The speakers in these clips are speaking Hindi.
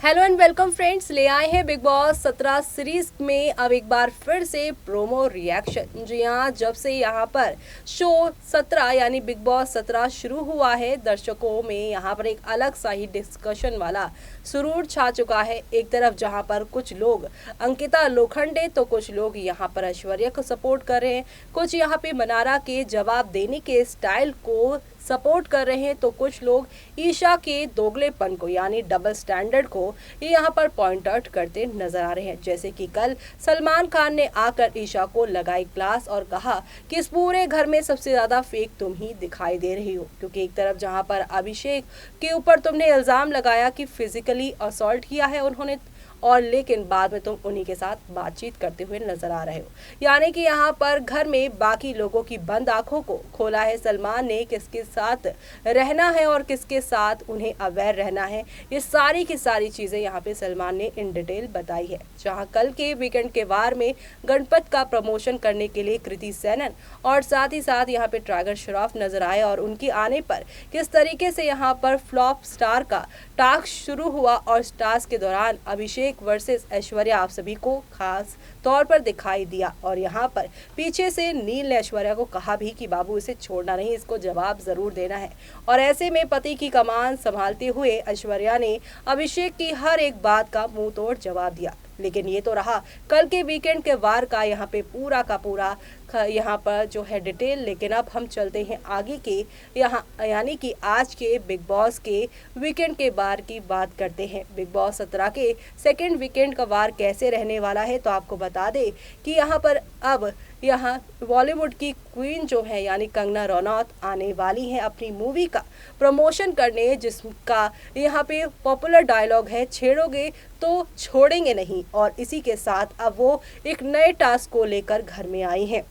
हेलो एंड वेलकम फ्रेंड्स, ले आए हैं बिग बॉस 17 सीरीज में अब एक बार फिर से प्रोमो रिएक्शन। जी हाँ, जब से यहाँ पर शो 17 यानी बिग बॉस 17 शुरू हुआ है, दर्शकों में यहाँ पर एक अलग सा ही डिस्कशन वाला सुरूर छा चुका है। एक तरफ जहाँ पर कुछ लोग अंकिता लोखंडे तो कुछ लोग यहाँ पर ऐश्वर्या को सपोर्ट कर रहे हैं, कुछ यहाँ पे मनारा के जवाब देने के स्टाइल को सपोर्ट कर रहे हैं, तो कुछ लोग ईशा के दोगलेपन को यानी डबल स्टैंडर्ड को ये यहाँ पर पॉइंट आउट करते नजर आ रहे हैं। जैसे कि कल सलमान खान ने आकर ईशा को लगाई क्लास और कहा कि इस पूरे घर में सबसे ज्यादा फेक तुम ही दिखाई दे रही हो, क्योंकि एक तरफ जहाँ पर अभिषेक के ऊपर तुमने इल्जाम लगाया कि फिजिकली असॉल्ट किया है उन्होंने, और लेकिन बाद में तुम उन्हीं के साथ बातचीत करते हुए नजर आ रहे हो। यानी कि यहाँ पर घर में बाकी लोगों की बंद आंखों को खोला है सलमान ने, किसके साथ रहना है और किसके साथ उन्हें अवेयर रहना है। ये सारी की सारी चीजें यहाँ पे सलमान ने इन डिटेल बताई है। जहाँ कल के वीकेंड के वार में गणपत का प्रमोशन करने के लिए कृति सेनन और साथ ही साथ यहाँ पे टाइगर श्रॉफ नजर आए, और उनके आने पर किस तरीके से यहाँ पर फ्लॉप स्टार का टास्क शुरू हुआ, और टास्क के दौरान अभिषेक वर्सेस ऐश्वर्या आप सभी को खास तौर पर दिखाई दिया। और यहाँ पर पीछे से नील ने ऐश्वर्या को कहा भी कि बाबू इसे छोड़ना नहीं, इसको जवाब जरूर देना है। और ऐसे में पति की कमान संभालते हुए ऐश्वर्या ने अभिषेक की हर एक बात का मुंह तोड़ जवाब दिया। लेकिन ये तो रहा कल के वीकेंड के वार का यहाँ पे पूरा का पूरा यहाँ पर जो है डिटेल। लेकिन अब हम चलते हैं आगे के यहाँ, यानी कि आज के बिग बॉस के वीकेंड के वार की बात करते हैं। बिग बॉस 17 के सेकेंड वीकेंड का वार कैसे रहने वाला है, तो आपको बता दें कि यहाँ पर अब यहाँ बॉलीवुड की क्वीन जो है यानी कंगना रनौत आने वाली है अपनी मूवी का प्रमोशन करने, जिसका यहाँ पे पॉपुलर डायलॉग है, छेड़ोगे तो छोड़ेंगे नहीं। और इसी के साथ अब वो एक नए टास्क को लेकर घर में आई हैं,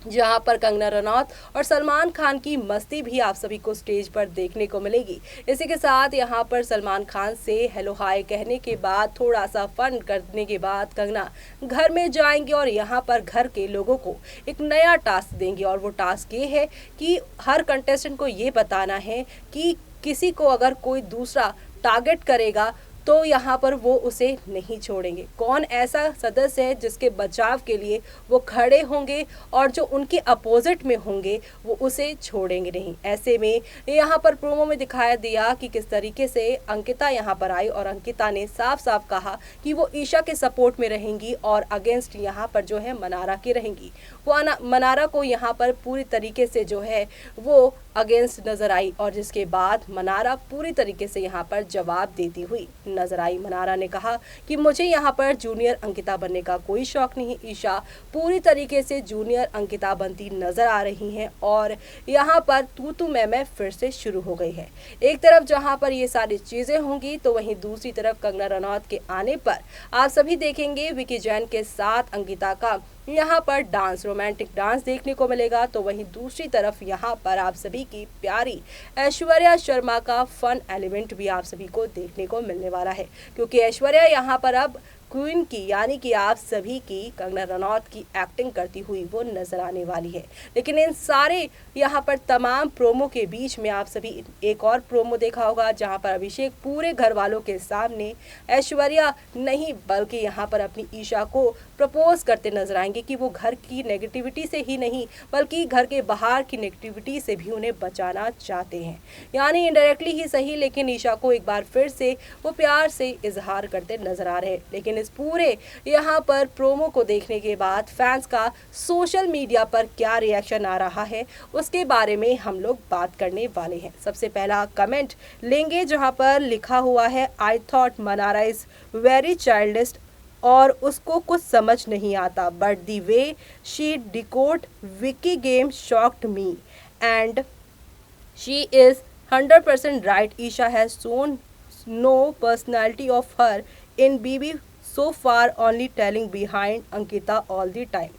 जहां पर कंगना रनौत और सलमान खान की मस्ती भी आप सभी को स्टेज पर देखने को मिलेगी। इसी के साथ यहां पर सलमान खान से हेलो हाय कहने के बाद, थोड़ा सा फन करने के बाद कंगना घर में जाएंगे और यहां पर घर के लोगों को एक नया टास्क देंगे। और वो टास्क ये है कि हर कंटेस्टेंट को ये बताना है कि किसी को अगर कोई दूसरा टारगेट करेगा तो यहाँ पर वो उसे नहीं छोड़ेंगे। कौन ऐसा सदस्य है जिसके बचाव के लिए वो खड़े होंगे और जो उनके अपोजिट में होंगे वो उसे छोड़ेंगे नहीं। ऐसे में यहाँ पर प्रोमो में दिखाया दिया कि किस तरीके से अंकिता यहाँ पर आई, और अंकिता ने साफ साफ कहा कि वो ईशा के सपोर्ट में रहेंगी और अगेंस्ट यहाँ पर जो है मनारा की रहेंगी। वो मनारा को यहाँ पर पूरी तरीके से जो है वो अगेंस्ट नजर आई, और जिसके बाद मनारा पूरी तरीके से यहाँ पर जवाब देती हुई नजर आई। मनारा ने कहा कि मुझे यहाँ पर जूनियर अंकिता बनने का कोई शौक नहीं। ईशा पूरी तरीके से जूनियर अंकिता बनती नजर आ रही हैं, और यहाँ पर तू मैं फिर से शुरू हो गई है। एक तरफ जहाँ पर ये सारी चीजें होंगी, तो वहीं दूसरी तरफ कंगना रनौत के आने पर आप सभी देखेंगे विकी जैन के साथ अंकिता का यहाँ पर डांस, रोमांटिक डांस देखने को मिलेगा। तो वहीं दूसरी तरफ यहाँ पर आप सभी की प्यारी ऐश्वर्या शर्मा का फन एलिमेंट भी आप सभी को देखने को मिलने वाला है, क्योंकि ऐश्वर्या यहाँ पर अब क्वीन की यानी कि आप सभी की कंगना रनौत की एक्टिंग करती हुई वो नजर आने वाली है। लेकिन इन सारे यहाँ पर तमाम प्रोमो के बीच में आप सभी एक और प्रोमो देखा होगा, जहाँ पर अभिषेक पूरे घर वालों के सामने ऐश्वर्या नहीं बल्कि यहाँ पर अपनी ईशा को प्रपोज करते नजर आएंगे कि वो घर की नेगेटिविटी से ही नहीं बल्कि घर के बाहर की नेगेटिविटी से भी उन्हें बचाना चाहते हैं। यानी इनडायरेक्टली ही सही, लेकिन ईशा को एक बार फिर से वो प्यार से इजहार करते नजर आ रहे हैं। लेकिन इस पूरे यहाँ पर प्रोमो को देखने के बाद फैंस का सोशल मीडिया पर क्या रिएक्शन आ रहा है उसके बारे में हम लोग बात करने वाले हैं। सबसे पहला कमेंट लेंगे, जहाँ पर लिखा हुआ है I thought Manara is very childish और उसको कुछ समझ नहीं आता, but the way she decode Vicky game shocked me and she is 100% राइट। Isha has shown no personality of her in BB so far, only telling behind Ankita all the time।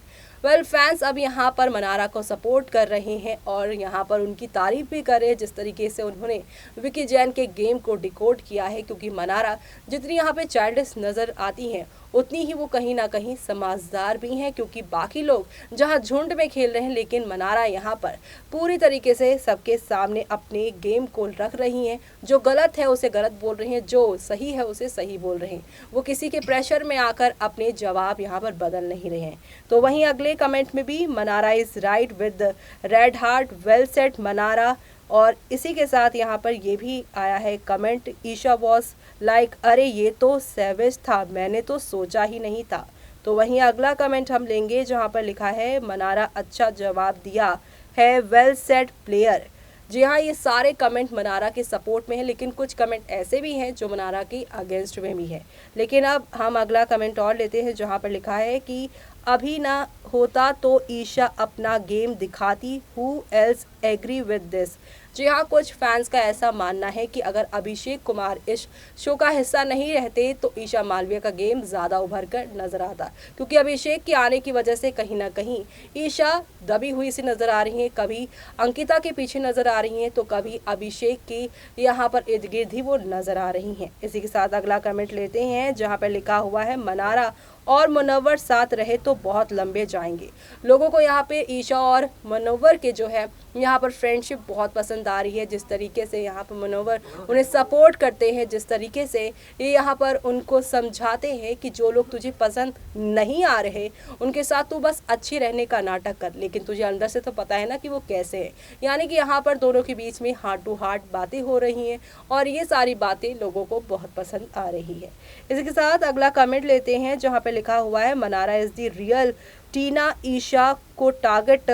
Well fans अब यहाँ पर मनारा को सपोर्ट कर रहे हैं और यहाँ पर उनकी तारीफ भी कर रहे हैं, जिस तरीके से उन्होंने विकी जैन के गेम को डिकोड किया है। क्योंकि मनारा जितनी यहाँ पे चाइल्डिश नज़र आती हैं उतनी ही वो कहीं ना कहीं समझदार भी हैं, क्योंकि बाकी लोग जहां झुंड में खेल रहे हैं, लेकिन मनारा यहाँ पर पूरी तरीके से सबके सामने अपने गेम को रख रही हैं। जो गलत है उसे गलत बोल रही हैं, जो सही है उसे सही बोल रहे हैं। वो किसी के प्रेशर में आकर अपने जवाब यहाँ पर बदल नहीं रहे हैं। तो वहीं अगले कमेंट में भी Mannara is right with red heart, well set Mannara. और इसी के साथ यहाँ पर ये भी आया है कमेंट, ईशा वॉज लाइक अरे ये तो सैवेज था, मैंने तो सोचा ही नहीं था। तो वहीं अगला कमेंट हम लेंगे जहाँ पर लिखा है मनारा अच्छा जवाब दिया है, वेल सेट प्लेयर। जी हाँ, ये सारे कमेंट मनारा के सपोर्ट में है, लेकिन कुछ कमेंट ऐसे भी हैं जो मनारा के अगेंस्ट में भी है। लेकिन अब हम अगला कमेंट और लेते हैं जहाँ पर लिखा है कि अभी ना होता तो ईशा अपना गेम दिखाती, who else agree with this. जी हाँ, कुछ फैंस का ऐसा मानना है कि अगर अभिषेक कुमार इस शो का हिस्सा नहीं रहते तो ईशा मालविया का गेम ज़्यादा उभर कर नजर आता, क्योंकि अभिषेक के आने की वजह से कहीं ना कहीं ईशा दबी हुई सी नजर आ रही है। कभी अंकिता के पीछे नजर आ रही हैं, तो कभी अभिषेक की यहाँ पर इर्द गिर्द ही वो नजर आ रही हैं। इसी के साथ अगला कमेंट लेते हैं जहाँ पर लिखा हुआ है मनारा और मुनव्वर साथ रहे तो बहुत लंबे जाएंगे। लोगों को यहाँ पे ईशा और मुनव्वर के जो है यहाँ पर फ्रेंडशिप बहुत पसंद आ रही है। जिस तरीके से यहाँ पर मुनव्वर उन्हें सपोर्ट करते हैं, जिस तरीके से ये यहाँ पर उनको समझाते हैं कि जो लोग तुझे पसंद नहीं आ रहे उनके साथ तू बस अच्छी रहने का नाटक कर, लेकिन तुझे अंदर से तो पता है ना कि वो कैसे है। यानी कि यहाँ पर दोनों के बीच में हार्ट टू हार्ट बातें हो रही हैं और ये सारी बातें लोगों को बहुत पसंद आ रही है। इसी के साथ अगला कमेंट लेते हैं जहाँ पे लिखा हुआ है मनारा इज द रियल टीना, ईशा को टारगेट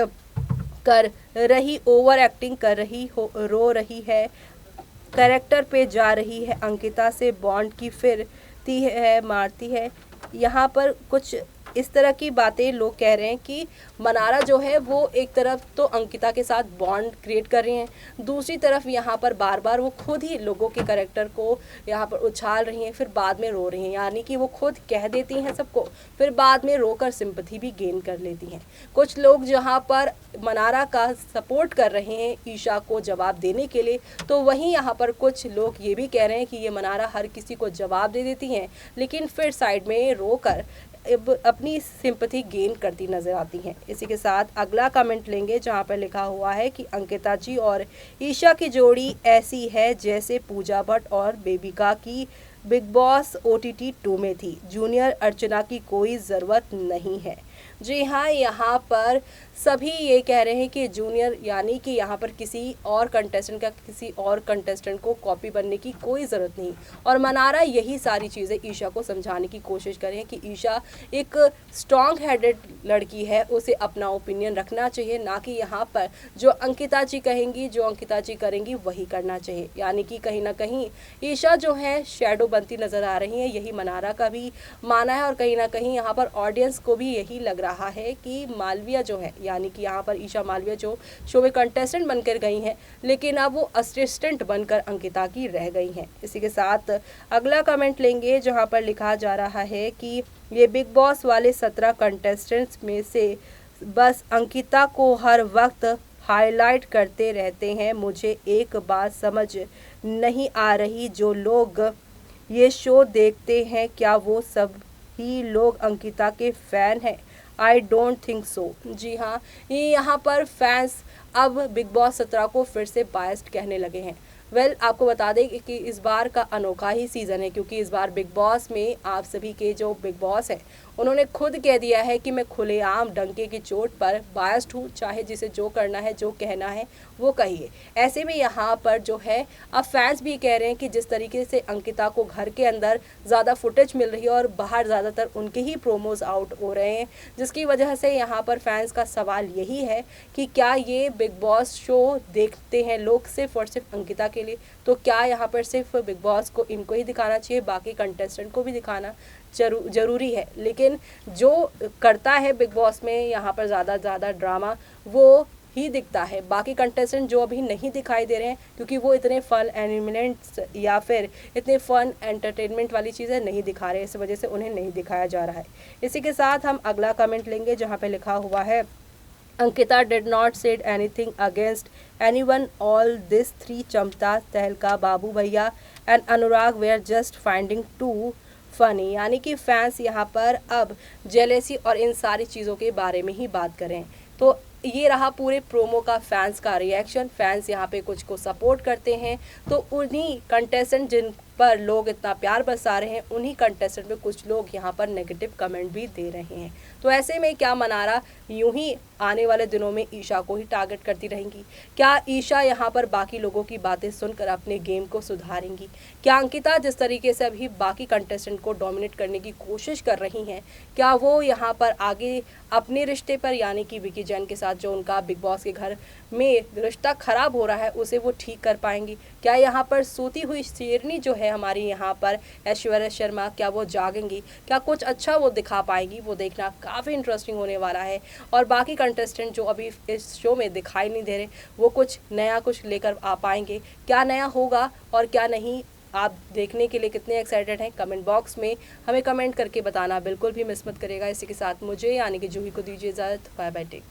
कर रही, ओवर एक्टिंग कर रही हो, रो रही है, कैरेक्टर पे जा रही है, अंकिता से बॉन्ड की फिरती है, मारती है। यहाँ पर कुछ इस तरह की बातें लोग कह रहे हैं कि मनारा जो है वो एक तरफ तो अंकिता के साथ बॉन्ड क्रिएट कर रही हैं, दूसरी तरफ यहाँ पर बार बार वो खुद ही लोगों के कैरेक्टर को यहाँ पर उछाल रही हैं, फिर बाद में रो रही हैं। यानी कि वो खुद कह देती हैं सबको, फिर बाद में रोकर सिंपैथी भी गेन कर लेती हैं। कुछ लोग जहाँ पर मनारा का सपोर्ट कर रहे हैं ईशा को जवाब देने के लिए, तो वहीं यहाँ पर कुछ लोग ये भी कह रहे हैं कि ये मनारा हर किसी को जवाब दे देती हैं, लेकिन फिर साइड में रोकर अपनी सिंपैथी गेन करती नजर आती हैं। इसी के साथ अगला कमेंट लेंगे जहां पर लिखा हुआ है कि अंकिता जी और ईशा की जोड़ी ऐसी है जैसे पूजा भट्ट और बेबिका की बिग बॉस OTT 2 में थी, जूनियर अर्चना की कोई ज़रूरत नहीं है। जी हाँ, यहाँ पर सभी ये कह रहे हैं कि जूनियर यानी कि यहाँ पर किसी और कंटेस्टेंट को कॉपी बनने की कोई ज़रूरत नहीं। और मनारा यही सारी चीज़ें ईशा को समझाने की कोशिश करें कि ईशा एक स्ट्रॉन्ग हेडेड लड़की है, उसे अपना ओपिनियन रखना चाहिए, ना कि यहाँ पर जो अंकिता जी कहेंगी, जो अंकिता जी करेंगी वही करना चाहिए। यानी कि कहीं ना कहीं ईशा जो है शैडो बनती नज़र आ रही है, यही मनारा का भी माना है। और कहीं ना कहीं यहाँ पर ऑडियंस को भी यही लग रहा है कि मालविया जो है, यानी कि यहाँ पर ईशा मालविया जो शो में कंटेस्टेंट बनकर गई हैं, लेकिन अब वो असिस्टेंट बनकर अंकिता की रह गई हैं। इसी के साथ अगला कमेंट लेंगे जहाँ पर लिखा जा रहा है कि ये बिग बॉस वाले 17 कंटेस्टेंट्स में से बस अंकिता को हर वक्त हाईलाइट करते रहते हैं। मुझे एक बात समझ नहीं आ रही, जो लोग ये शो देखते हैं क्या वो सब ही लोग अंकिता के फैन हैं? I don't think so. जी हाँ, ये यहाँ पर फैंस अब बिग बॉस 17 को फिर से बायस्ड कहने लगे हैं। आपको बता दें कि इस बार का अनोखा ही सीज़न है, क्योंकि इस बार बिग बॉस में आप सभी के जो बिग बॉस हैं उन्होंने खुद कह दिया है कि मैं खुलेआम डंके की चोट पर बायस्ड हूँ, चाहे जिसे जो करना है, जो कहना है वो कहिए। ऐसे में यहाँ पर जो है अब फैंस भी कह रहे हैं कि जिस तरीके से अंकिता को घर के अंदर ज़्यादा फुटेज मिल रही है और बाहर ज़्यादातर उनके ही प्रोमोज आउट हो रहे हैं, जिसकी वजह से यहाँ पर फैंस का सवाल यही है कि क्या ये बिग बॉस शो देखते हैं लोग सिर्फ और सिर्फ अंकिता के लिए? तो क्या यहाँ पर सिर्फ बिग बॉस को इनको ही दिखाना चाहिए, बाकी कंटेस्टेंट को भी दिखाना जरूरी है? लेकिन जो करता है बिग बॉस में यहाँ पर ज़्यादा ड्रामा वो ही दिखता है, बाकी कंटेस्टेंट जो अभी नहीं दिखाई दे रहे हैं क्योंकि वो इतने फन एनिमेंट्स या फिर इतने फन एंटरटेनमेंट वाली चीज़ें नहीं दिखा रहे, इस वजह से उन्हें नहीं दिखाया जा रहा है। इसी के साथ हम अगला कमेंट लेंगे जहाँ पे लिखा हुआ है Ankita did not said anything against anyone, all this 3 चमता, Tehelka, Babu Bhaiya and Anurag were just finding too funny, यानी कि फैंस यहाँ पर अब जेलेसी और इन सारी चीज़ों के बारे में ही बात करें। तो ये रहा पूरे प्रोमो का फैंस का रिएक्शन। फैंस यहाँ पे कुछ को सपोर्ट करते हैं, तो उन्हीं कंटेस्टेंट जिन पर लोग इतना प्यार बरसा रहे हैं, उन्हीं कंटेस्टेंट पे कुछ लोग यहाँ पर नेगेटिव कमेंट भी दे रहे हैं। तो ऐसे में क्या मनारा यूं ही आने वाले दिनों में ईशा को ही टारगेट करती रहेंगी? क्या ईशा यहाँ पर बाकी लोगों की बातें सुनकर अपने गेम को सुधारेंगी? क्या अंकिता जिस तरीके से अभी बाकी कंटेस्टेंट को डोमिनेट करने की कोशिश कर रही हैं, क्या वो यहाँ पर आगे अपने रिश्ते पर, यानी कि विकी जैन के साथ जो उनका बिग बॉस के घर में रिश्ता खराब हो रहा है, उसे वो ठीक कर पाएंगी? क्या यहाँ पर सोती हुई शेरनी जो है हमारी यहाँ पर ऐश्वर्या शर्मा, क्या वो जागेंगी? क्या कुछ अच्छा वो दिखा पाएंगी? वो देखना काफ़ी इंटरेस्टिंग होने वाला है। और बाकी कंटेस्टेंट जो अभी इस शो में दिखाई नहीं दे रहे, वो कुछ नया कुछ लेकर आ पाएंगे? क्या नया होगा और क्या नहीं, आप देखने के लिए कितने एक्साइटेड हैं? कमेंट बॉक्स में हमें कमेंट करके बताना बिल्कुल भी मिस मत करिएगा। इसी के साथ मुझे यानी कि जूही को दीजिए इजाज़त। Bye bye, take care.